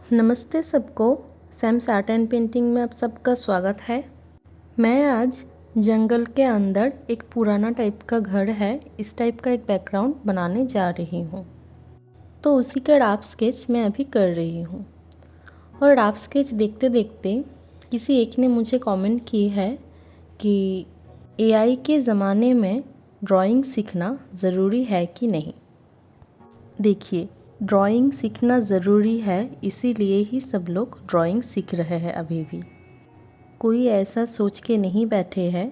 नमस्ते सबको। Sam's art and painting में आप सबका स्वागत है। मैं आज जंगल के अंदर एक पुराना टाइप का घर है, इस टाइप का एक बैकग्राउंड बनाने जा रही हूँ। तो उसी का रफ स्केच मैं अभी कर रही हूँ। और रफ स्केच देखते देखते किसी एक ने मुझे कमेंट की है कि एआई के ज़माने में ड्राइंग सीखना ज़रूरी है कि नहीं। देखिए, ड्राइंग सीखना ज़रूरी है, इसीलिए ही सब लोग ड्राइंग सीख रहे हैं अभी भी। कोई ऐसा सोच के नहीं बैठे हैं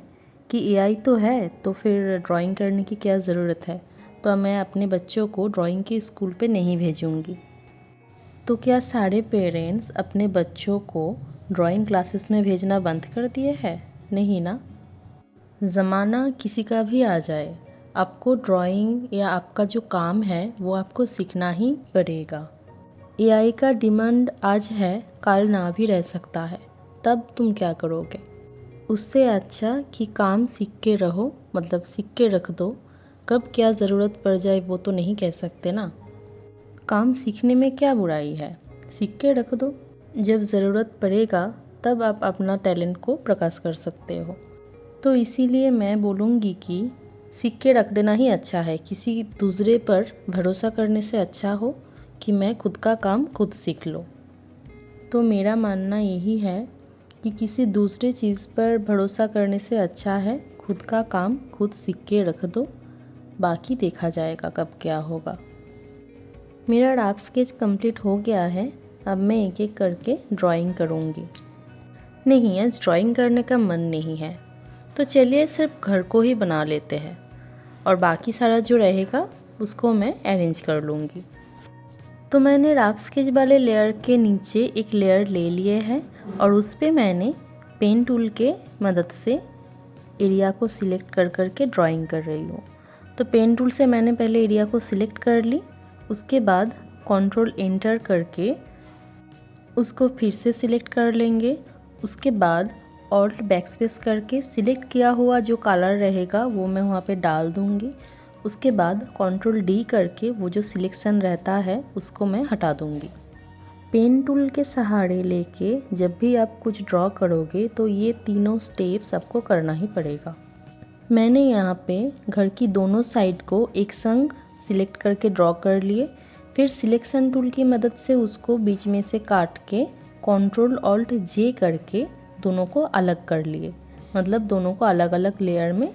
कि एआई तो है तो फिर ड्राइंग करने की क्या ज़रूरत है, तो मैं अपने बच्चों को ड्राइंग के स्कूल पे नहीं भेजूंगी। तो क्या सारे पेरेंट्स अपने बच्चों को ड्राइंग क्लासेस में भेजना बंद कर दिए हैं? नहीं ना। ज़माना किसी का भी आ जाए, आपको ड्राइंग या आपका जो काम है वो आपको सीखना ही पड़ेगा। एआई का डिमांड आज है, कल ना भी रह सकता है, तब तुम क्या करोगे? उससे अच्छा कि काम सीख के रहो, मतलब सीख के रख दो। कब क्या ज़रूरत पड़ जाए वो तो नहीं कह सकते ना। काम सीखने में क्या बुराई है, सीख के रख दो। जब ज़रूरत पड़ेगा तब आप अपना टैलेंट को प्रकाश कर सकते हो। तो इसीलिए मैं बोलूँगी कि सीख के रख देना ही अच्छा है। किसी दूसरे पर भरोसा करने से अच्छा हो कि मैं खुद का काम खुद सीख लूँ। तो मेरा मानना यही है कि किसी दूसरे चीज़ पर भरोसा करने से अच्छा है खुद का काम खुद सीख के रख दो, बाकी देखा जाएगा कब क्या होगा। मेरा रफ स्केच कंप्लीट हो गया है, अब मैं एक एक करके ड्राइंग करूँगी। नहीं, आज ड्राइंग करने का मन नहीं है, तो चलिए सिर्फ घर को ही बना लेते हैं और बाकी सारा जो रहेगा उसको मैं अरेंज कर लूँगी। तो मैंने रफ स्केच वाले लेयर के नीचे एक लेयर ले लिए है और उस पर मैंने पेन टूल के मदद से एरिया को सिलेक्ट कर करके ड्राइंग कर रही हूँ। तो पेन टूल से मैंने पहले एरिया को सिलेक्ट कर ली, उसके बाद कंट्रोल एंटर करके उसको फिर से सिलेक्ट कर लेंगे। उसके बाद ऑल्ट बैकस्पेस करके सिलेक्ट किया हुआ जो कलर रहेगा वो मैं वहाँ पे डाल दूँगी। उसके बाद कंट्रोल डी करके वो जो सिलेक्शन रहता है उसको मैं हटा दूँगी। पेन टूल के सहारे लेके जब भी आप कुछ ड्रॉ करोगे तो ये तीनों स्टेप्स आपको करना ही पड़ेगा। मैंने यहाँ पे घर की दोनों साइड को एक संग सिलेक्ट करके ड्रॉ कर लिए, फिर सिलेक्शन टूल की मदद से उसको बीच में से काट के कंट्रोल ऑल्ट जे करके दोनों को अलग कर लिए, मतलब दोनों को अलग अलग लेयर में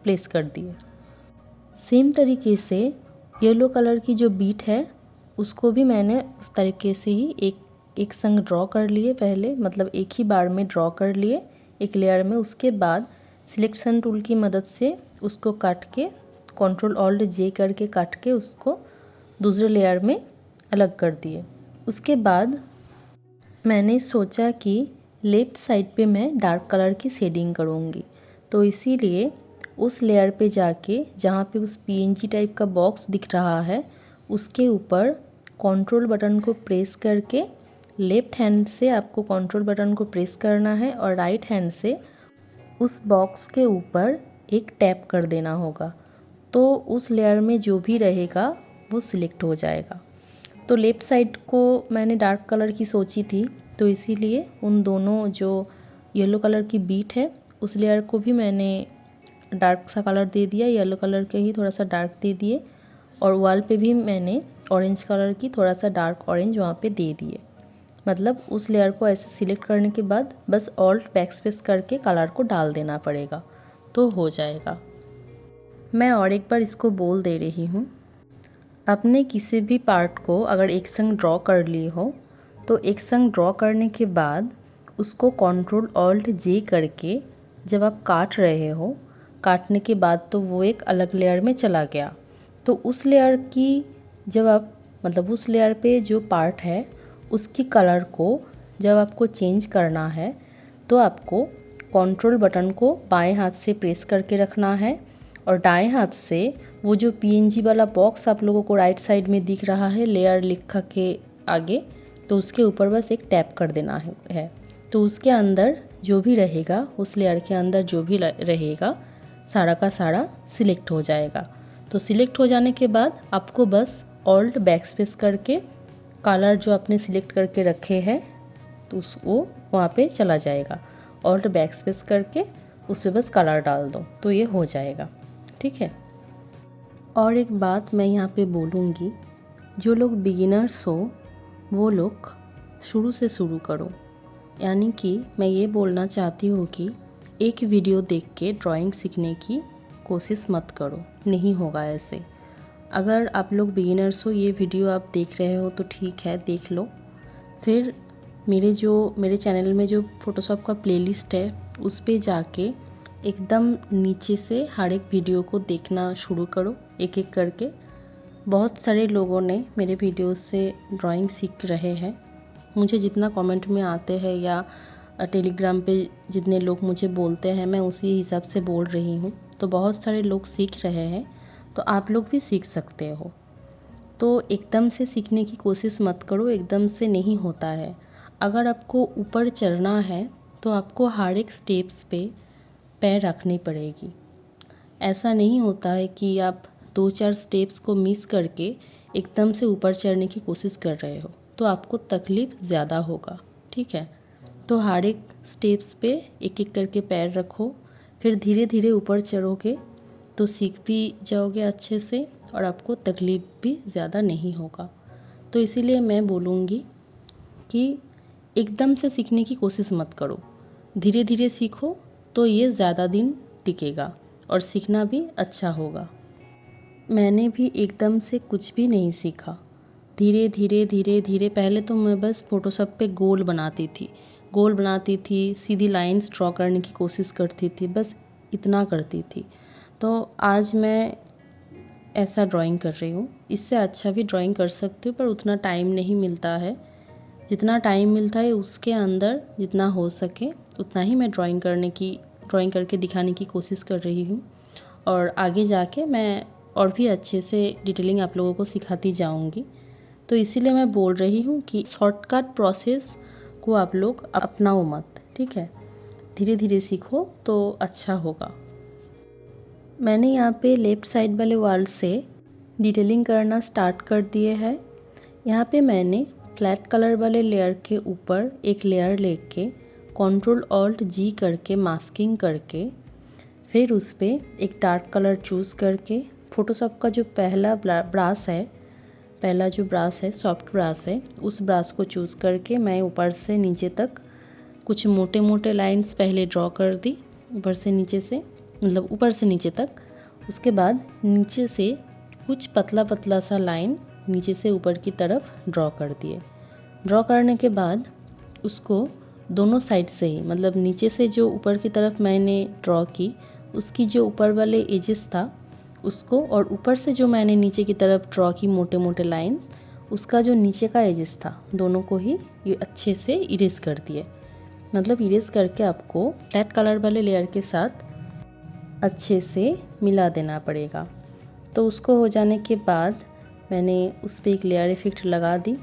प्लेस कर दिए। सेम तरीके से येलो कलर की जो बीट है उसको भी मैंने उस तरीके से ही एक संग ड्रॉ कर लिए पहले, मतलब एक ही बार में ड्रॉ कर लिए एक लेयर में। उसके बाद सिलेक्शन टूल की मदद से उसको काट के कंट्रोल ऑल्ट जे करके काट के उसको दूसरे लेयर में अलग कर दिए। उसके बाद मैंने सोचा कि लेफ़्ट साइड पे मैं डार्क कलर की शेडिंग करूँगी, तो इसीलिए उस लेयर पे जाके जहाँ पे उस पीएनजी टाइप का बॉक्स दिख रहा है उसके ऊपर कंट्रोल बटन को प्रेस करके लेफ़्ट हैंड से आपको कंट्रोल बटन को प्रेस करना है और राइट हैंड से उस बॉक्स के ऊपर एक टैप कर देना होगा, तो उस लेयर में जो भी रहेगा वो सिलेक्ट हो जाएगा। तो लेफ़्ट साइड को मैंने डार्क कलर की सोची थी, तो इसीलिए उन दोनों जो येलो कलर की बीट है उस लेयर को भी मैंने डार्क सा कलर दे दिया, येलो कलर के ही थोड़ा सा डार्क दे दिए, और वॉल पे भी मैंने ऑरेंज कलर की थोड़ा सा डार्क ऑरेंज वहाँ पे दे दिए। मतलब उस लेयर को ऐसे सिलेक्ट करने के बाद बस ऑल्ट बैकस्पेस करके कलर को डाल देना पड़ेगा तो हो जाएगा। मैं और एक बार इसको बोल दे रही हूँ। अपने किसी भी पार्ट को अगर एक संग ड्रॉ कर ली हो तो एक संग ड्रॉ करने के बाद उसको कंट्रोल ऑल्ट जे करके जब आप काट रहे हो, काटने के बाद तो वो एक अलग लेयर में चला गया, तो उस लेयर की जब आप मतलब उस लेयर पे जो पार्ट है उसकी कलर को जब आपको चेंज करना है तो आपको कंट्रोल बटन को बाएं हाथ से प्रेस करके रखना है और दाएं हाथ से वो जो पीएनजी वाला बॉक्स आप लोगों को राइट साइड में दिख रहा है लेयर लिखा के आगे, तो उसके ऊपर बस एक टैप कर देना है। तो उसके अंदर जो भी रहेगा, उस लेयर के अंदर जो भी रहेगा सारा का सारा सिलेक्ट हो जाएगा। तो सिलेक्ट हो जाने के बाद आपको बस ऑल्ट बैकस्पेस करके कलर जो आपने सिलेक्ट करके रखे हैं तो वो वहाँ पे चला जाएगा। ऑल्ट बैक स्पेस करके उस पर बस कलर डाल दो तो ये हो जाएगा, ठीक है। और एक बात मैं यहाँ पे बोलूँगी, जो लोग बिगिनर्स हो वो लोग शुरू से शुरू करो। यानी कि मैं ये बोलना चाहती हूँ कि एक वीडियो देख के ड्राइंग सीखने की कोशिश मत करो, नहीं होगा ऐसे। अगर आप लोग बिगिनर्स हो, ये वीडियो आप देख रहे हो तो ठीक है, देख लो। फिर मेरे चैनल में जो फ़ोटोशॉप का प्लेलिस्ट है उस पे जाके एकदम नीचे से हर एक वीडियो को देखना शुरू करो, एक एक करके। बहुत सारे लोगों ने मेरे वीडियो से ड्राइंग सीख रहे हैं। मुझे जितना कमेंट में आते हैं या टेलीग्राम पे जितने लोग मुझे बोलते हैं, मैं उसी हिसाब से बोल रही हूँ। तो बहुत सारे लोग सीख रहे हैं, तो आप लोग भी सीख सकते हो। तो एकदम से सीखने की कोशिश मत करो, एकदम से नहीं होता है। अगर आपको ऊपर चढ़ना है तो आपको हर एक स्टेप्स पे पैर रखनी पड़ेगी। ऐसा नहीं होता है कि आप 2-4 स्टेप्स को मिस करके एकदम से ऊपर चढ़ने की कोशिश कर रहे हो, तो आपको तकलीफ़ ज़्यादा होगा, ठीक है। तो हर एक स्टेप्स पे एक एक करके पैर रखो, फिर धीरे धीरे ऊपर चढ़ोगे तो सीख भी जाओगे अच्छे से और आपको तकलीफ़ भी ज़्यादा नहीं होगा। तो इसीलिए मैं बोलूँगी कि एकदम से सीखने की कोशिश मत करो, धीरे धीरे सीखो तो ये ज़्यादा दिन टिकेगा और सीखना भी अच्छा होगा। मैंने भी एकदम से कुछ भी नहीं सीखा, धीरे धीरे पहले तो मैं बस फ़ोटोशॉप पे गोल बनाती थी, सीधी लाइंस ड्रॉ करने की कोशिश करती थी, बस इतना करती थी। तो आज मैं ऐसा ड्राइंग कर रही हूँ। इससे अच्छा भी ड्राइंग कर सकती हूँ, पर उतना टाइम नहीं मिलता है। जितना टाइम मिलता है उसके अंदर जितना हो सके उतना ही मैं ड्राइंग करके दिखाने की कोशिश कर रही हूँ। और आगे जाके मैं और भी अच्छे से डिटेलिंग आप लोगों को सिखाती जाऊँगी। तो इसीलिए मैं बोल रही हूँ कि शॉर्टकट प्रोसेस को आप लोग अपनाओ मत, ठीक है। धीरे धीरे सीखो तो अच्छा होगा। मैंने यहाँ पे लेफ़्ट साइड वाले वॉल से डिटेलिंग करना स्टार्ट कर दिए है। यहाँ पे मैंने फ्लैट कलर वाले लेयर के ऊपर एक लेयर लेके Ctrl+Alt+G करके मास्किंग करके फिर उस पर एक डार्क कलर चूज़ करके फ़ोटोशॉप का जो पहला जो ब्रश है सॉफ्ट ब्रश है, उस ब्रश को चूज़ करके मैं ऊपर से नीचे तक कुछ मोटे मोटे लाइंस पहले ड्रॉ कर दी, ऊपर से नीचे तक। उसके बाद नीचे से कुछ पतला पतला सा लाइन नीचे से ऊपर की तरफ ड्रॉ कर दिए। ड्रॉ करने के बाद उसको दोनों साइड से ही, मतलब नीचे से जो ऊपर की तरफ मैंने ड्रॉ की उसकी जो ऊपर वाले एजेस था उसको, और ऊपर से जो मैंने नीचे की तरफ ड्रॉ की मोटे मोटे लाइंस, उसका जो नीचे का एजेस था दोनों को ही ये अच्छे से इरेज कर दिए। मतलब इरेज करके आपको फ्लैट कलर वाले लेयर के साथ अच्छे से मिला देना पड़ेगा। तो उसको हो जाने के बाद मैंने उस पर एक लेयर इफेक्ट लगा दी।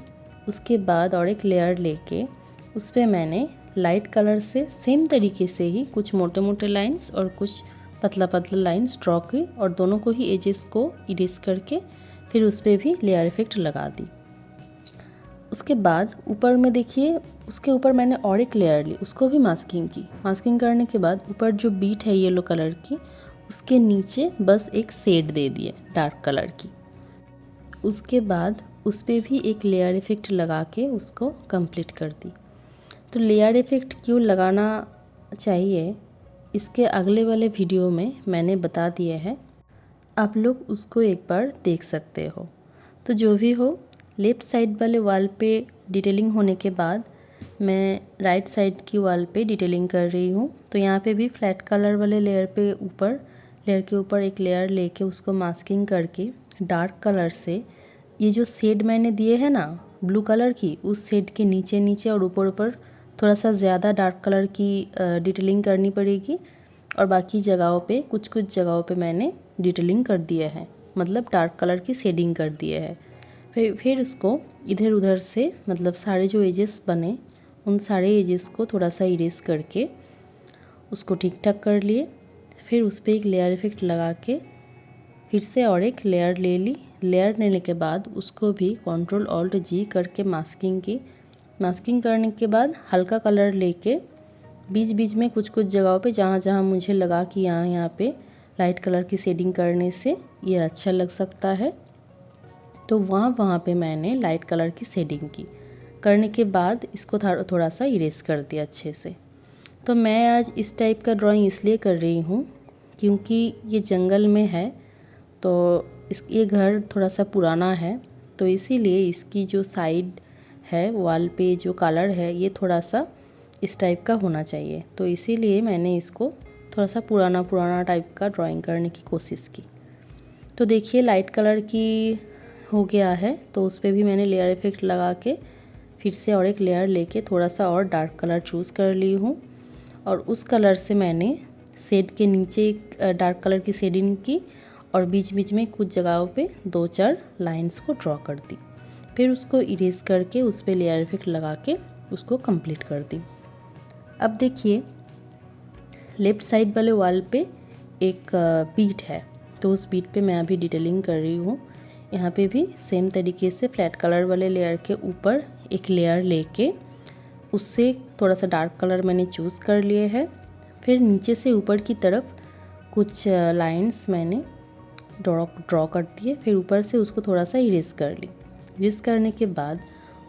उसके बाद और एक लेयर लेके उस पर मैंने लाइट कलर से सेम तरीके से ही कुछ मोटे मोटे लाइंस और कुछ पतला पतला लाइंस ड्रॉ की और दोनों को ही एजेस को इरेज करके फिर उस पर भी लेयर इफेक्ट लगा दी। उसके बाद ऊपर में देखिए, उसके ऊपर मैंने और एक लेयर ली, उसको भी मास्किंग की। मास्किंग करने के बाद ऊपर जो बीट है येलो कलर की, उसके नीचे बस एक शेड दे दिए डार्क कलर की। उसके बाद उस पर भी एक लेयर इफेक्ट लगा के उसको कंप्लीट कर दी। तो लेयर इफेक्ट क्यों लगाना चाहिए इसके अगले वाले वीडियो में मैंने बता दिए हैं, आप लोग उसको एक बार देख सकते हो। तो जो भी हो, लेफ़्ट साइड वाले वॉल पे डिटेलिंग होने के बाद मैं राइट साइड की वॉल पे डिटेलिंग कर रही हूँ। तो यहाँ पे भी फ्लैट कलर वाले लेयर के ऊपर एक लेयर लेके उसको मास्किंग करके डार्क कलर से ये जो शेड मैंने दिए है ना ब्लू कलर की, उस शेड के नीचे नीचे और ऊपर थोड़ा सा ज़्यादा डार्क कलर की डिटेलिंग करनी पड़ेगी। और बाकी जगहों पे कुछ जगहों पे मैंने डिटेलिंग कर दिया है, मतलब डार्क कलर की शेडिंग कर दिए है। फिर उसको इधर उधर से, मतलब सारे जो एजेस बने उन सारे एजेस को थोड़ा सा इरेज करके उसको ठीक ठाक कर लिए। फिर उस पर एक लेयर इफेक्ट लगा के फिर से और एक लेयर ले ली, लेयर लेने के बाद उसको भी Ctrl Alt G करके मास्किंग की। मास्किंग करने के बाद हल्का कलर लेके बीच बीच में कुछ कुछ जगहों पे जहाँ जहाँ मुझे लगा कि यहाँ पे लाइट कलर की शेडिंग करने से ये अच्छा लग सकता है, तो वहाँ पे मैंने लाइट कलर की शेडिंग की। करने के बाद इसको थोड़ा सा इरेज कर दिया अच्छे से। तो मैं आज इस टाइप का ड्राइंग इसलिए कर रही हूँ क्योंकि ये जंगल में है, तो ये घर थोड़ा सा पुराना है, तो इसीलिए इसकी जो साइड है वॉल पे जो कलर है ये थोड़ा सा इस टाइप का होना चाहिए। तो इसीलिए मैंने इसको थोड़ा सा पुराना टाइप का ड्राइंग करने की कोशिश की। तो देखिए लाइट कलर की हो गया है, तो उस पर भी मैंने लेयर इफ़ेक्ट लगा के फिर से और एक लेयर लेके थोड़ा सा और डार्क कलर चूज़ कर ली हूँ, और उस कलर से मैंने शेड के नीचे एक डार्क कलर की शेडिंग की और बीच बीच में कुछ जगहों पे 2-4 लाइंस को ड्रॉ कर दी। फिर उसको इरेज करके उस पर लेयर इफ़ेक्ट लगा के उसको कंप्लीट कर दी। अब देखिए लेफ़्ट साइड वाले वॉल पे एक बीट है, तो उस बीट पे मैं अभी डिटेलिंग कर रही हूँ। यहाँ पे भी सेम तरीके से फ्लैट कलर वाले लेयर के ऊपर एक लेयर लेके उससे थोड़ा सा डार्क कलर मैंने चूज़ कर लिए है। फिर नीचे से ऊपर की तरफ कुछ लाइंस मैंने ड्रॉ कर दिए, फिर ऊपर से उसको थोड़ा सा इरेज कर ली। इरेज करने के बाद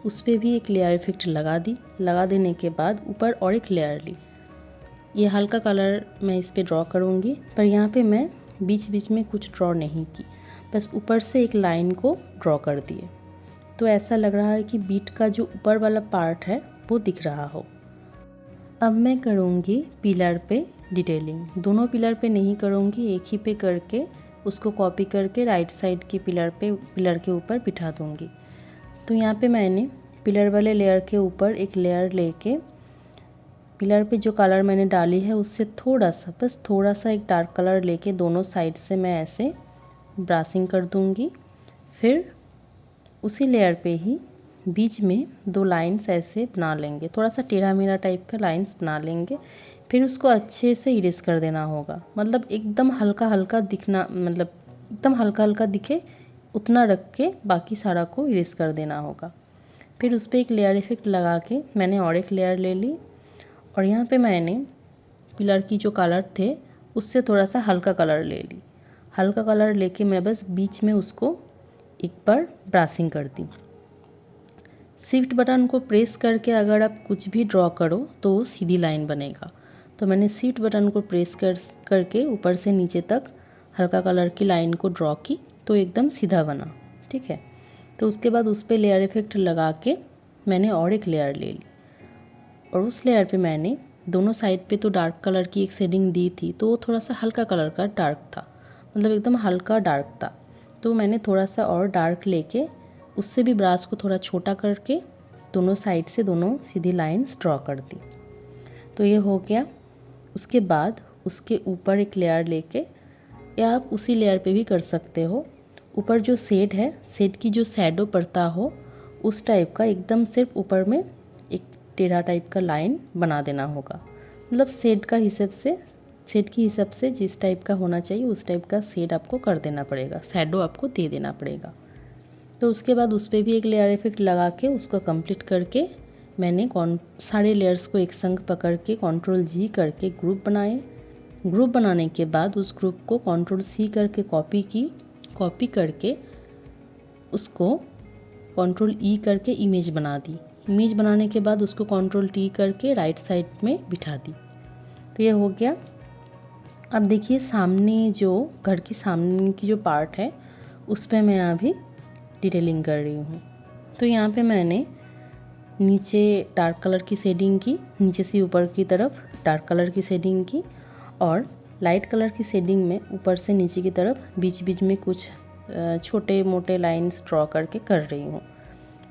उस पर भी एक लेयर इफ़ेक्ट लगा दी। लगा देने के बाद ऊपर और एक लेयर ली। ये हल्का कलर मैं इस पर ड्रॉ करूँगी, पर यहाँ पे मैं बीच बीच में कुछ ड्रॉ नहीं की, बस ऊपर से एक लाइन को ड्रॉ कर दिए। तो ऐसा लग रहा है कि बीट का जो ऊपर वाला पार्ट है वो दिख रहा हो। अब मैं करूँगी पिलर पे डिटेलिंग। दोनों पिलर पे नहीं करूँगी, एक ही पे करके उसको कॉपी करके राइट साइड के पिलर के ऊपर बिठा दूँगी। तो यहाँ पे मैंने पिलर वाले लेयर के ऊपर एक लेयर लेके पिलर पे जो कलर मैंने डाली है उससे बस थोड़ा सा एक डार्क कलर लेके दोनों साइड से मैं ऐसे ब्रासिंग कर दूँगी। फिर उसी लेयर पे ही बीच में 2 लाइंस ऐसे बना लेंगे, थोड़ा सा टेढ़ा मेढ़ा टाइप का लाइंस बना लेंगे। फिर उसको अच्छे से इरेज कर देना होगा, मतलब एकदम हल्का हल्का दिखना, मतलब एकदम हल्का हल्का दिखे उतना रख के बाकी सारा को इरेज कर देना होगा। फिर उस पर एक लेयर इफ़ेक्ट लगा के मैंने और एक लेयर ले ली, और यहाँ पे मैंने पिलर की जो कलर थे उससे थोड़ा सा हल्का कलर ले ली। हल्का कलर लेके मैं बस बीच में उसको एक बार ब्रासिंग कर दी। शिफ्ट बटन को प्रेस करके अगर आप कुछ भी ड्रॉ करो तो वो सीधी लाइन बनेगा। तो मैंने शिफ्ट बटन को प्रेस करके ऊपर से नीचे तक हल्का कलर की लाइन को ड्रॉ की, तो एकदम सीधा बना। ठीक है, तो उसके बाद उस पर लेयर इफ़ेक्ट लगा के मैंने और एक लेयर ले ली, और उस लेयर पे मैंने दोनों साइड पे तो डार्क कलर की एक शेडिंग दी थी, तो वो थोड़ा सा हल्का कलर का डार्क था, मतलब एकदम हल्का डार्क था। तो मैंने थोड़ा सा और डार्क लेके उससे भी ब्रश को थोड़ा छोटा करके दोनों साइड से दोनों सीधी लाइंस ड्रॉ कर दी। तो ये हो गया। उसके बाद उसके ऊपर एक लेयर लेके, या आप उसी लेयर पे भी कर सकते हो, ऊपर जो शेड है, शेड की जो शैडो पड़ता हो उस टाइप का एकदम सिर्फ ऊपर में एक टेढ़ा टाइप का लाइन बना देना होगा। मतलब शेड के हिसाब से जिस टाइप का होना चाहिए उस टाइप का शेड आपको कर देना पड़ेगा, शैडो आपको दे देना पड़ेगा। तो उसके बाद उस पर भी एक लेयर इफ़ेक्ट लगा के उसको कंप्लीट करके मैंने सारे लेयर्स को एक संग पकड़ के Ctrl G करके ग्रुप बनाए। ग्रुप बनाने के बाद उस ग्रुप को Ctrl C करके कॉपी करके उसको Ctrl E करके इमेज बना दी। इमेज बनाने के बाद उसको Ctrl T करके राइट साइड में बिठा दी। तो ये हो गया। अब देखिए सामने जो घर की सामने की जो पार्ट है उस पर मैं अभी डिटेलिंग कर रही हूँ। तो यहाँ पे मैंने नीचे डार्क कलर की शेडिंग की, नीचे से ऊपर की तरफ डार्क कलर की शेडिंग की, और लाइट कलर की शेडिंग में ऊपर से नीचे की तरफ बीच बीच में कुछ छोटे मोटे लाइंस ड्रॉ करके कर रही हूँ।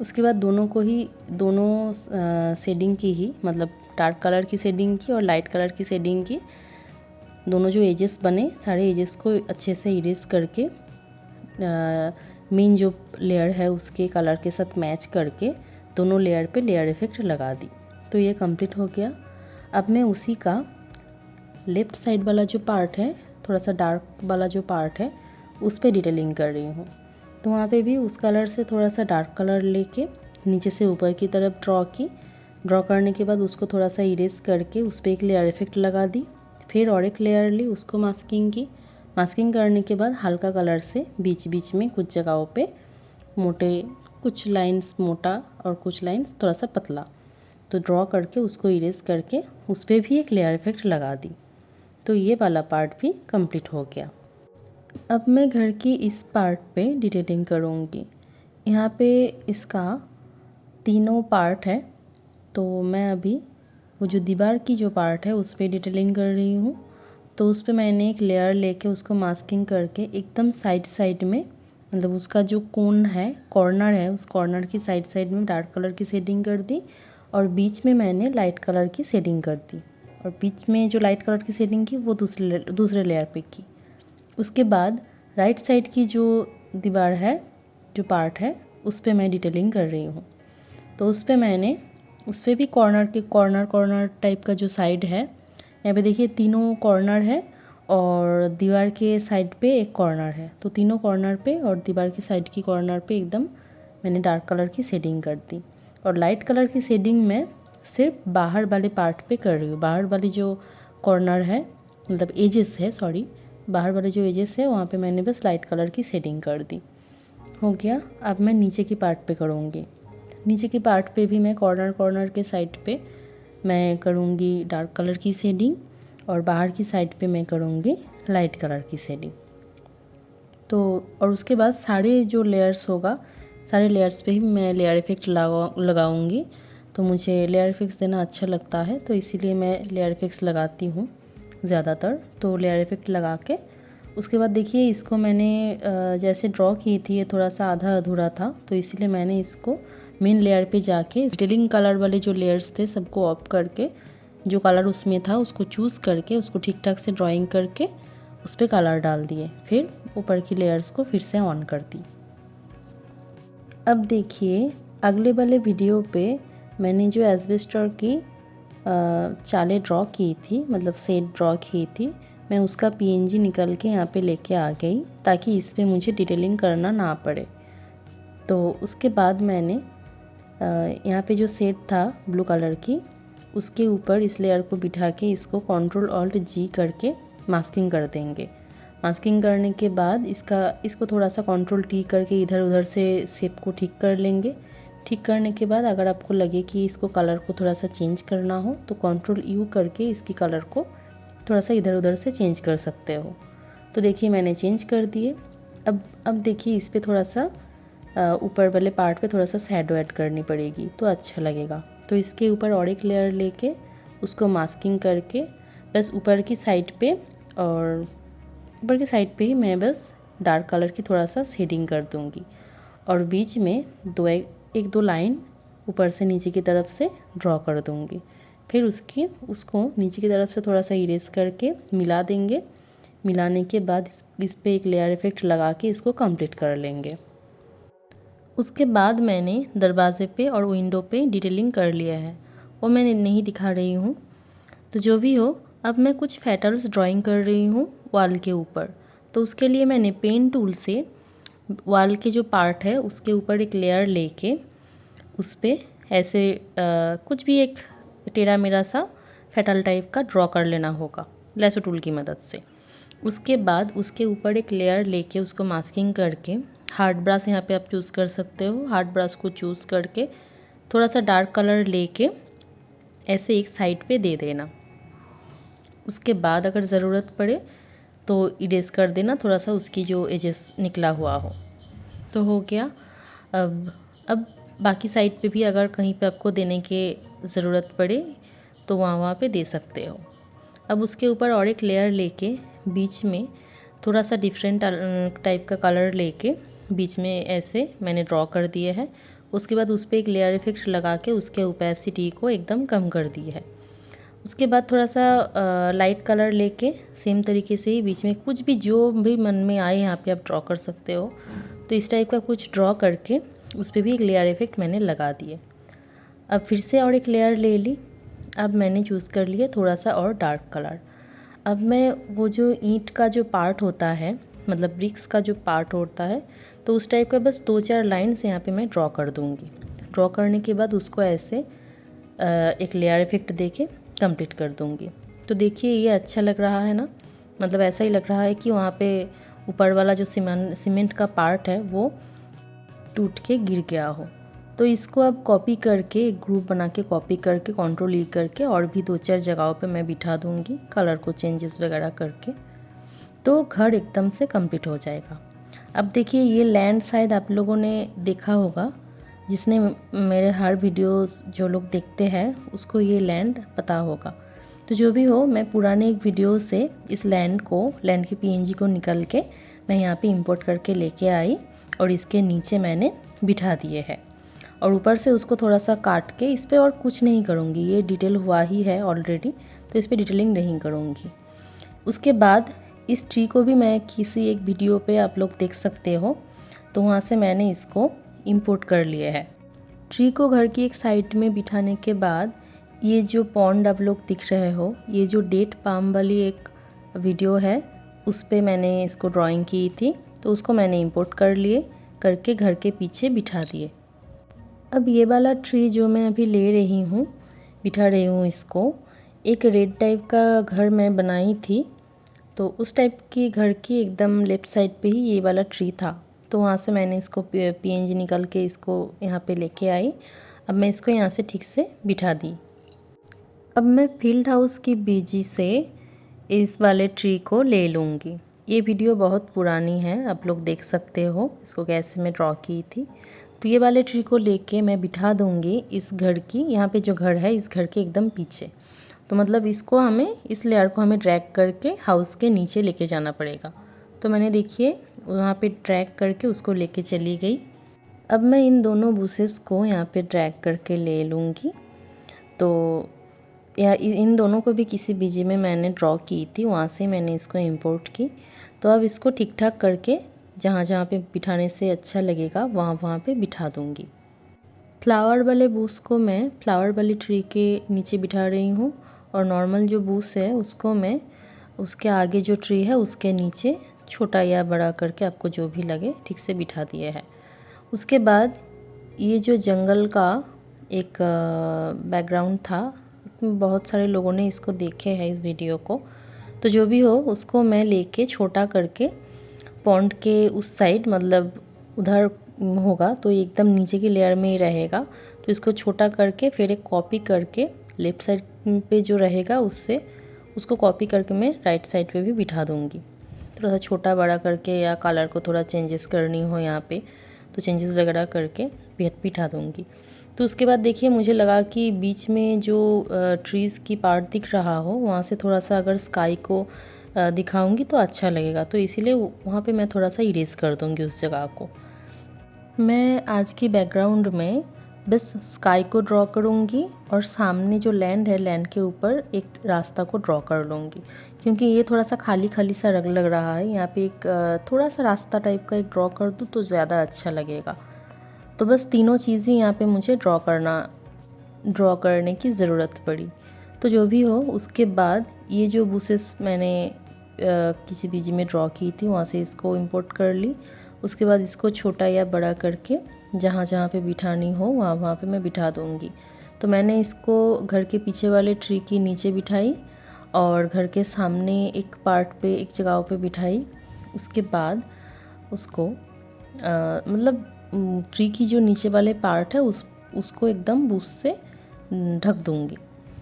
उसके बाद दोनों शेडिंग की ही, मतलब डार्क कलर की शेडिंग की और लाइट कलर की शेडिंग की, दोनों जो एजेस बने सारे एजेस को अच्छे से इरेज करके मेन जो लेयर है उसके कलर के साथ मैच करके दोनों लेयर पे लेयर इफ़ेक्ट लगा दी। तो ये कंप्लीट हो गया। अब मैं उसी का लेफ़्ट साइड वाला जो पार्ट है, थोड़ा सा डार्क वाला जो पार्ट है, उस पे डिटेलिंग कर रही हूँ। तो वहाँ पे भी उस कलर से थोड़ा सा डार्क कलर लेके नीचे से ऊपर की तरफ ड्रॉ करने के बाद उसको थोड़ा सा इरेज करके उस पर एक लेयर इफेक्ट लगा दी। फिर और एक लेयर ली, उसको मास्किंग की। मास्किंग करने के बाद हल्का कलर से बीच बीच में कुछ जगहों पे मोटे, कुछ लाइंस मोटा और कुछ लाइंस थोड़ा सा पतला, तो ड्रॉ करके उसको इरेज करके उस पर भी एक लेयर इफेक्ट लगा दी। तो ये वाला पार्ट भी कंप्लीट हो गया। अब मैं घर की इस पार्ट पे डिटेलिंग करूँगी। यहाँ पे इसका तीनों पार्ट है, तो मैं अभी वो जो दीवार की जो पार्ट है उस पर डिटेलिंग कर रही हूँ। तो उस पर मैंने एक लेयर लेके उसको मास्किंग करके एकदम साइड में, मतलब उसका जो कोन है, कॉर्नर है, उस कॉर्नर की साइड में डार्क कलर की शेडिंग कर दी और बीच में मैंने लाइट कलर की शेडिंग कर दी। और बीच में जो लाइट कलर की शेडिंग की वो दूसरे लेयर पे की। उसके बाद राइट साइड की जो दीवार है, जो पार्ट है, उस पर मैं डिटेलिंग कर रही हूँ। तो उस पर भी कॉर्नर टाइप का जो साइड है, यहाँ पे देखिए तीनों कॉर्नर है और दीवार के साइड पे एक कॉर्नर है। तो तीनों कॉर्नर पे और दीवार के साइड की कॉर्नर पे एकदम मैंने डार्क कलर की शेडिंग कर दी। और लाइट कलर की शेडिंग मैं सिर्फ बाहर वाले पार्ट पे कर रही हूँ। बाहर वाली जो कॉर्नर है, मतलब एजेस है, सॉरी, बाहर वाले जो एजेस है वहाँ पे मैंने बस लाइट कलर की शेडिंग कर दी। हो गया। अब मैं नीचे की पार्ट पे करूँगी। नीचे की पार्ट पे भी मैं कॉर्नर के साइड पे मैं करूँगी डार्क कलर की शेडिंग और बाहर की साइड पे मैं करूँगी लाइट कलर की शेडिंग। तो और उसके बाद सारे जो लेयर्स होगा, सारे लेयर्स पे ही मैं लेयर इफेक्ट लगाऊंगी। तो मुझे लेयर इफेक्ट्स देना अच्छा लगता है, तो इसीलिए मैं लेयर इफेक्ट्स लगाती हूँ ज़्यादातर। तो लेयर इफेक्ट लगा के उसके बाद देखिए इसको मैंने जैसे ड्रॉ की थी, ये थोड़ा सा आधा अधूरा था, तो इसीलिए मैंने इसको मेन लेयर पे जाके डिटेलिंग कलर वाले जो लेयर्स थे सबको ऑफ करके जो कलर उसमें था उसको चूज़ करके उसको ठीक ठाक से ड्राइंग करके उस पर कलर डाल दिए। फिर ऊपर की लेयर्स को फिर से ऑन कर दी। अब देखिए अगले वाले वीडियो पे मैंने जो एस्बेस्टर की चालें ड्रॉ की थी, मतलब सेट ड्रॉ की थी, मैं उसका पीएनजी निकल के यहाँ पे लेके आ गई ताकि इस पर मुझे डिटेलिंग करना ना पड़े। तो उसके बाद मैंने यहाँ पे जो सेट था ब्लू कलर की, उसके ऊपर इस लेयर को बिठा के इसको Ctrl+Alt+G करके मास्किंग कर देंगे। मास्किंग करने के बाद इसको थोड़ा सा Ctrl+T करके इधर उधर से शेप को ठीक कर लेंगे। ठीक करने के बाद अगर आपको लगे कि इसको कलर को थोड़ा सा चेंज करना हो तो Ctrl+U करके इसकी कलर को थोड़ा सा इधर उधर से चेंज कर सकते हो। तो देखिए मैंने चेंज कर दिए। अब देखिए इस पर थोड़ा सा ऊपर वाले पार्ट पे थोड़ा सा शैडो ऐड करनी पड़ेगी तो अच्छा लगेगा। तो इसके ऊपर और एक लेयर लेके उसको मास्किंग करके बस ऊपर की साइड पे और ऊपर की साइड पे ही मैं बस डार्क कलर की थोड़ा सा शेडिंग कर दूँगी और बीच में एक दो लाइन ऊपर से नीचे की तरफ से ड्रॉ कर दूँगी। फिर उसको नीचे की तरफ से थोड़ा सा इरेज करके मिला देंगे। मिलाने के बाद इस पर एक लेयर इफेक्ट लगा के इसको कंप्लीट कर लेंगे। उसके बाद मैंने दरवाज़े पे और विंडो पे डिटेलिंग कर लिया है, वो मैं नहीं दिखा रही हूँ। तो जो भी हो, अब मैं कुछ पेटल्स ड्राइंग कर रही हूँ वॉल के ऊपर। तो उसके लिए मैंने पेन टूल से वॉल के जो पार्ट है उसके ऊपर एक लेयर लेके उस पर ऐसे कुछ भी एक टेढ़ा मेढ़ा सा पेटल टाइप का ड्रॉ कर लेना होगा लेसो टूल की मदद से। उसके बाद उसके ऊपर एक लेयर लेके उसको मास्किंग करके हार्ड ब्रश यहाँ पे आप चूज़ कर सकते हो। हार्ड ब्रश को चूज़ करके थोड़ा सा डार्क कलर लेके ऐसे एक साइड पे दे देना। उसके बाद अगर ज़रूरत पड़े तो इरेज कर देना थोड़ा सा उसकी जो एजेस निकला हुआ हो। तो हो गया। अब बाकी साइड पे भी अगर कहीं पे आपको देने की ज़रूरत पड़े तो वहाँ पे दे सकते हो। अब उसके ऊपर और एक लेयर लेके बीच में थोड़ा सा डिफरेंट टाइप का कलर लेके बीच में ऐसे मैंने ड्रॉ कर दिए है। उसके बाद उस पर एक लेयर इफेक्ट लगा के उसके ओपेसिटी को एकदम कम कर दी है। उसके बाद थोड़ा सा लाइट कलर लेके सेम तरीके से ही बीच में कुछ भी जो भी मन में आए यहाँ पे आप ड्रॉ कर सकते हो। तो इस टाइप का कुछ ड्रॉ करके उस पर भी एक लेयर इफेक्ट मैंने लगा दिए। अब फिर से और एक लेयर ले ली। अब मैंने चूज़ कर लिया थोड़ा सा और डार्क कलर। अब मैं वो जो ईंट का जो पार्ट होता है मतलब ब्रिक्स का जो पार्ट होता है, तो उस टाइप का बस 2-4 लाइन्स यहाँ पे मैं ड्रॉ कर दूँगी। ड्रॉ करने के बाद उसको ऐसे एक लेयर इफेक्ट देके कंप्लीट कर दूँगी। तो देखिए ये अच्छा लग रहा है ना, मतलब ऐसा ही लग रहा है कि वहाँ पे ऊपर वाला जो सीमेंट का पार्ट है वो टूट के गिर गया हो। तो इसको अब कॉपी करके एक ग्रुप बना के कॉपी करके Ctrl+E करके और भी 2-4 जगहों पे मैं बिठा दूँगी, कलर को चेंजेस वगैरह करके, तो घर एकदम से कंप्लीट हो जाएगा। अब देखिए ये लैंड शायद आप लोगों ने देखा होगा, जिसने मेरे हर वीडियोस जो लोग देखते हैं उसको ये लैंड पता होगा। तो जो भी हो, मैं पुराने एक वीडियो से इस लैंड की PNG को निकल के मैं यहाँ पे इंपोर्ट करके लेके आई और इसके नीचे मैंने बिठा दिए हैं। और ऊपर से उसको थोड़ा सा काट के इस पर और कुछ नहीं करूँगी, ये डिटेल हुआ ही है ऑलरेडी, तो इस पर डिटेलिंग नहीं करूँगी। उसके बाद इस ट्री को भी मैं किसी एक वीडियो पे आप लोग देख सकते हो, तो वहाँ से मैंने इसको इंपोर्ट कर लिए है। ट्री को घर की एक साइड में बिठाने के बाद ये जो पॉन्ड आप लोग दिख रहे हो, ये जो डेट पाम वाली एक वीडियो है उस पे मैंने इसको ड्राइंग की थी, तो उसको मैंने इंपोर्ट कर लिए करके घर के पीछे बिठा दिए। अब ये वाला ट्री जो मैं अभी ले रही हूँ, बिठा रही हूँ इसको, एक रेड टाइप का घर मैं बनाई थी, तो उस टाइप की घर की एकदम लेफ़्ट साइड पे ही ये वाला ट्री था। तो वहाँ से मैंने इसको PNG निकल के इसको यहाँ पे लेके आई। अब मैं इसको यहाँ से ठीक से बिठा दी। अब मैं फील्ड हाउस की बीजी से इस वाले ट्री को ले लूँगी। ये वीडियो बहुत पुरानी है, आप लोग देख सकते हो इसको कैसे मैं ड्रॉ की थी। तो ये वाले ट्री को लेके मैं बिठा दूँगी इस घर की, यहाँ पे जो घर है इस घर के एकदम पीछे। तो मतलब इसको हमें, इस लेयर को हमें ड्रैग करके हाउस के नीचे लेके जाना पड़ेगा। तो मैंने देखिए वहाँ पे ड्रैग करके उसको लेके चली गई। अब मैं इन दोनों बुशेस को यहाँ पे ड्रैग करके ले लूँगी। तो या इन दोनों को भी किसी बीजी में मैंने ड्रॉ की थी, वहाँ से मैंने इसको इंपोर्ट की। तो अब इसको ठीक ठाक करके जहाँ जहाँ पे बिठाने से अच्छा लगेगा वहाँ वहाँ पे बिठा दूँगी। फ्लावर वाले बूस को मैं फ्लावर वाली ट्री के नीचे बिठा रही हूँ और नॉर्मल जो बूस है उसको मैं उसके आगे जो ट्री है उसके नीचे छोटा या बड़ा करके आपको जो भी लगे ठीक से बिठा दिए है। उसके बाद ये जो जंगल का एक बैकग्राउंड था, बहुत सारे लोगों ने इसको देखे हैं इस वीडियो को, तो जो भी हो उसको मैं लेके छोटा करके पॉन्ड के उस साइड, मतलब उधर होगा तो एकदम नीचे की लेयर में ही रहेगा, तो इसको छोटा करके फिर एक कॉपी करके लेफ़्ट साइड पे जो रहेगा उससे उसको कॉपी करके मैं राइट साइड पे भी बिठा दूँगी। थोड़ा सा छोटा बड़ा करके या कलर को थोड़ा चेंजेस करनी हो यहाँ पे तो चेंजेस वगैरह करके बिठा दूँगी। तो उसके बाद देखिए मुझे लगा कि बीच में जो ट्रीज़ की पार्ट दिख रहा हो वहाँ से थोड़ा सा अगर स्काई को दिखाऊंगी तो अच्छा लगेगा, तो इसीलिए वहाँ पे मैं थोड़ा सा इरेज कर दूँगी उस जगह को। मैं आज की बैकग्राउंड में बस स्काई को ड्रॉ करूँगी और सामने जो लैंड है, लैंड के ऊपर एक रास्ता को ड्रॉ कर लूँगी, क्योंकि ये थोड़ा सा खाली खाली सा लग रहा है। यहाँ पे एक थोड़ा सा रास्ता टाइप का एक ड्रॉ कर दूँ तो ज़्यादा अच्छा लगेगा। तो बस तीनों चीज़ें यहाँ पे मुझे ड्रॉ करने की ज़रूरत पड़ी। तो जो भी हो, उसके बाद ये जो बुशेस मैंने किसी बीजी में ड्रॉ की थी वहाँ से इसको इंपोर्ट कर ली। उसके बाद इसको छोटा या बड़ा करके जहाँ जहाँ पे बिठानी हो वहाँ वहाँ पे मैं बिठा दूँगी। तो मैंने इसको घर के पीछे वाले ट्री के नीचे बिठाई और घर के सामने एक पार्ट पे, एक जगह पे बिठाई। उसके बाद उसको मतलब ट्री की जो नीचे वाले पार्ट है उसको एकदम बुश से ढक दूँगी।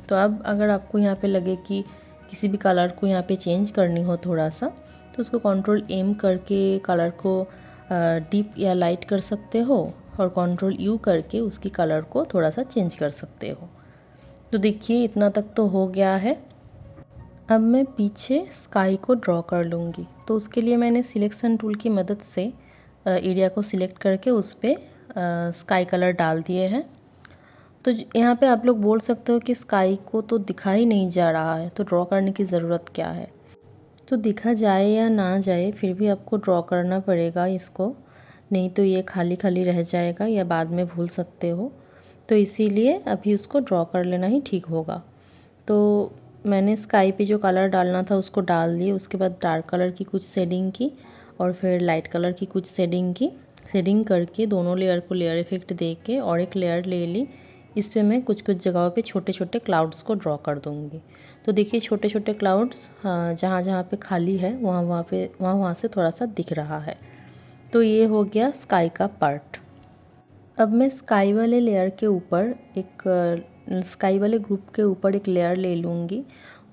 तो अब अगर आपको यहाँ पे लगे कि किसी भी कलर को यहाँ पे चेंज करनी हो थोड़ा सा, तो उसको Ctrl+M करके कलर को डीप या लाइट कर सकते हो और Ctrl+U करके उसकी कलर को थोड़ा सा चेंज कर सकते हो। तो देखिए इतना तक तो हो गया है। अब मैं पीछे स्काई को ड्रॉ कर लूँगी। तो उसके लिए मैंने सिलेक्शन टूल की मदद से एरिया को सिलेक्ट करके उस पर स्काई कलर डाल दिए हैं। तो यहाँ पे आप लोग बोल सकते हो कि स्काई को तो दिखा ही नहीं जा रहा है, तो ड्रॉ करने की ज़रूरत क्या है। तो दिखा जाए या ना जाए फिर भी आपको ड्रॉ करना पड़ेगा इसको, नहीं तो ये खाली खाली रह जाएगा या बाद में भूल सकते हो। तो इसीलिए अभी उसको ड्रॉ कर लेना ही ठीक होगा। तो मैंने स्काई पे जो कलर डालना था उसको डाल दिए। उसके बाद डार्क कलर की कुछ शेडिंग की और फिर लाइट कलर की कुछ शेडिंग करके दोनों लेयर को लेयर इफ़ेक्ट दे के और एक लेयर ले ली। इस पे मैं कुछ कुछ जगहों पे छोटे छोटे क्लाउड्स को ड्रॉ कर दूँगी। तो देखिए छोटे छोटे क्लाउड्स जहाँ जहाँ पे खाली है वहाँ से थोड़ा सा दिख रहा है। तो ये हो गया स्काई का पार्ट। अब मैं स्काई वाले लेयर के ऊपर स्काई वाले ग्रुप के ऊपर एक लेयर ले लूँगी।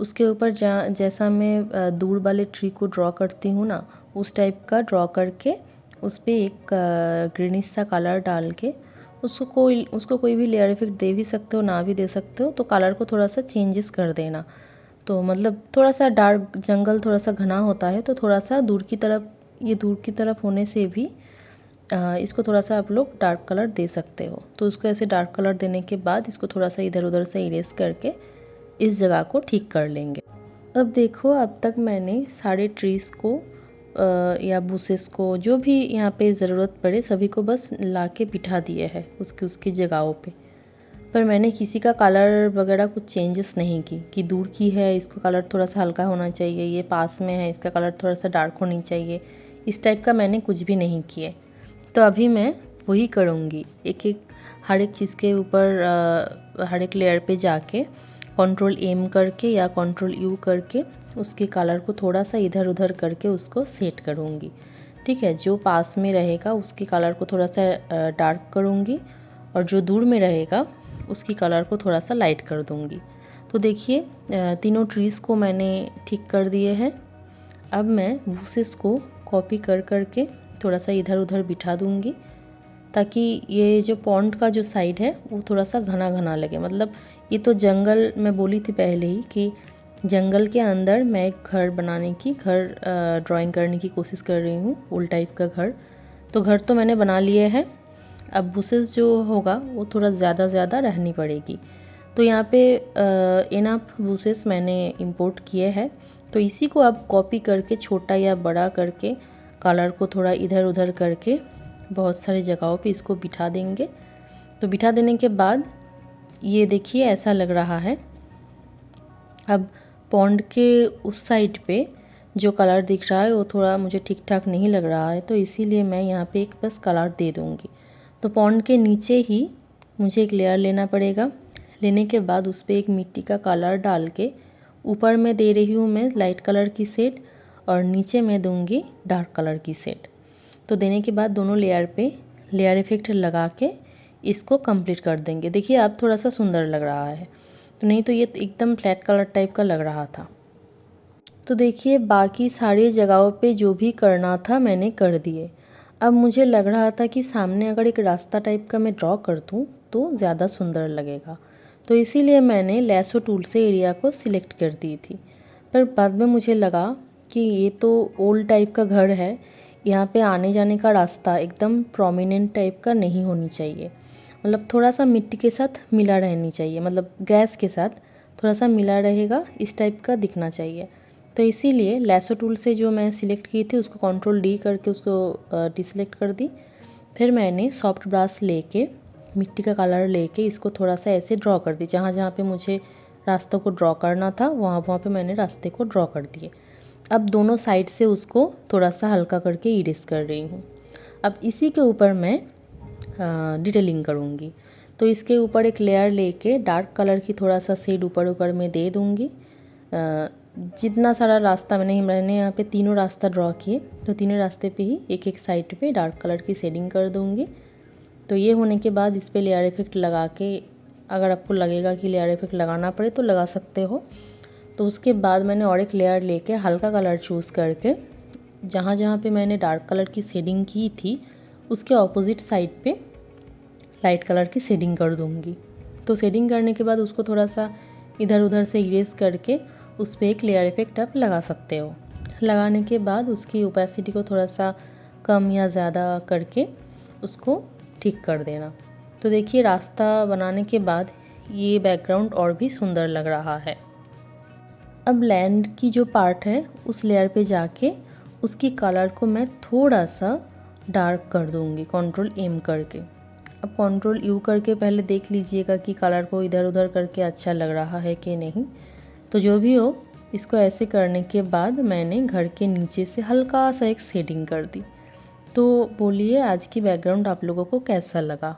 उसके ऊपर जैसा मैं दूर वाले ट्री को ड्रॉ करती हूँ ना, उस टाइप का ड्रॉ करके उस पर एक ग्रीनिश सा कलर डाल के उसको कोई भी लेयर इफेक्ट दे भी सकते हो, ना भी दे सकते हो। तो कलर को थोड़ा सा चेंजेस कर देना। तो मतलब थोड़ा सा डार्क जंगल थोड़ा सा घना होता है, तो थोड़ा सा दूर की तरफ होने से भी इसको थोड़ा सा आप लोग डार्क कलर दे सकते हो। तो उसको ऐसे डार्क कलर देने के बाद इसको थोड़ा सा इधर उधर से इरेज करके इस जगह को ठीक कर लेंगे। अब देखो अब तक मैंने सारे ट्रीज़ को या बुसेस को जो भी यहाँ पे ज़रूरत पड़े सभी को बस ला के बिठा दिए है उसकी जगहों पे। पर मैंने किसी का कलर वगैरह कुछ चेंजेस नहीं की कि दूर की है इसको कलर थोड़ा सा हल्का होना चाहिए, ये पास में है इसका कलर थोड़ा सा डार्क होनी चाहिए, इस टाइप का मैंने कुछ भी नहीं किए। तो अभी मैं वही करूँगी, हर एक चीज़ के ऊपर हर एक लेयर पे जाके कंट्रोल एम करके या कंट्रोल यू करके उसके कलर को थोड़ा सा इधर उधर करके उसको सेट करूँगी। ठीक है, जो पास में रहेगा उसके कलर को थोड़ा सा डार्क करूँगी और जो दूर में रहेगा उसकी कलर को थोड़ा सा लाइट कर दूँगी। तो देखिए तीनों ट्रीज़ को मैंने ठीक कर दिए हैं। अब मैं बुसेस को कॉपी कर के थोड़ा सा इधर उधर बिठा दूँगी ताकि ये जो पॉन्ड का जो साइड है वो थोड़ा सा घना घना लगे। मतलब ये तो जंगल मैं बोली थी पहले ही कि जंगल के अंदर मैं एक घर ड्राइंग करने की कोशिश कर रही हूँ, उल टाइप का घर। तो घर तो मैंने बना लिए हैं, अब बुसेस जो होगा वो थोड़ा ज़्यादा रहनी पड़ेगी। तो यहाँ पे इनफ बुसेस मैंने इंपोर्ट किए हैं। तो इसी को अब कॉपी करके छोटा या बड़ा करके कलर को थोड़ा इधर उधर करके बहुत सारी जगहों पे इसको बिठा देंगे। तो बिठा देने के बाद ये देखिए ऐसा लग रहा है। अब पॉन्ड के उस साइड पे जो कलर दिख रहा है वो थोड़ा मुझे ठीक ठाक नहीं लग रहा है, तो इसीलिए मैं यहाँ पे एक बस कलर दे दूँगी। तो पॉन्ड के नीचे ही मुझे एक लेयर लेना पड़ेगा। लेने के बाद उस पर एक मिट्टी का कलर डाल के ऊपर में दे रही हूँ मैं लाइट कलर की शेड और नीचे मैं दूँगी डार्क कलर की शेड। तो देने के बाद दोनों लेयर पे लेयर इफ़ेक्ट लगा के इसको कंप्लीट कर देंगे। देखिए अब थोड़ा सा सुंदर लग रहा है, तो नहीं तो ये एकदम फ्लैट कलर टाइप का लग रहा था। तो देखिए बाकी सारी जगहों पे जो भी करना था मैंने कर दिए। अब मुझे लग रहा था कि सामने अगर एक रास्ता टाइप का मैं ड्रॉ कर दूँ तो ज़्यादा सुंदर लगेगा, तो इसीलिए मैंने लैसो टूल से एरिया को सिलेक्ट कर दी थी। पर बाद में मुझे लगा कि ये तो ओल्ड टाइप का घर है, यहाँ पे आने जाने का रास्ता एकदम प्रोमिनेंट टाइप का नहीं होनी चाहिए। मतलब थोड़ा सा मिट्टी के साथ मिला रहनी चाहिए, मतलब ग्रास के साथ थोड़ा सा मिला रहेगा, इस टाइप का दिखना चाहिए। तो इसीलिए लैसो टूल से जो मैं सिलेक्ट की थी उसको कंट्रोल डी करके उसको डिसलेक्ट कर दी। फिर मैंने सॉफ्ट ब्रश लेके मिट्टी का कलर लेके इसको थोड़ा सा ऐसे ड्रॉ कर दी। जहाँ जहाँ पे मुझे रास्तों को ड्रॉ करना था वहाँ पे मैंने रास्ते को ड्रॉ कर दिए। अब दोनों साइड से उसको थोड़ा सा हल्का करके इरेज कर रही हूँ। अब इसी के ऊपर मैं डिटेलिंग करूँगी। तो इसके ऊपर एक लेयर लेके डार्क कलर की थोड़ा सा शेड ऊपर में दे दूँगी। जितना सारा रास्ता मैंने यहाँ पे तीनों रास्ता ड्रॉ किए, तो तीनों रास्ते पे ही एक साइड पे डार्क कलर की शेडिंग कर दूँगी। तो ये होने के बाद इस पर लेयर इफ़ेक्ट लगा के, अगर आपको लगेगा कि लेयर इफ़ेक्ट लगाना पड़े तो लगा सकते हो। तो उसके बाद मैंने और एक लेयर लेके हल्का कलर चूज़ करके जहाँ जहाँ पे मैंने डार्क कलर की शेडिंग की थी उसके ऑपोजिट साइड पे लाइट कलर की शेडिंग कर दूँगी। तो शेडिंग करने के बाद उसको थोड़ा सा इधर उधर से इरेज करके उस पर एक लेयर इफ़ेक्ट आप लगा सकते हो। लगाने के बाद उसकी ओपेसिटी को थोड़ा सा कम या ज़्यादा करके उसको ठीक कर देना। तो देखिए रास्ता बनाने के बाद ये बैकग्राउंड और भी सुंदर लग रहा है। अब लैंड की जो पार्ट है उस लेयर पे जाके उसकी कलर को मैं थोड़ा सा डार्क कर दूँगी कंट्रोल एम करके। अब कंट्रोल यू करके पहले देख लीजिएगा कि कलर को इधर उधर करके अच्छा लग रहा है कि नहीं। तो जो भी हो इसको ऐसे करने के बाद मैंने घर के नीचे से हल्का सा एक शेडिंग कर दी। तो बोलिए आज की बैकग्राउंड आप लोगों को कैसा लगा।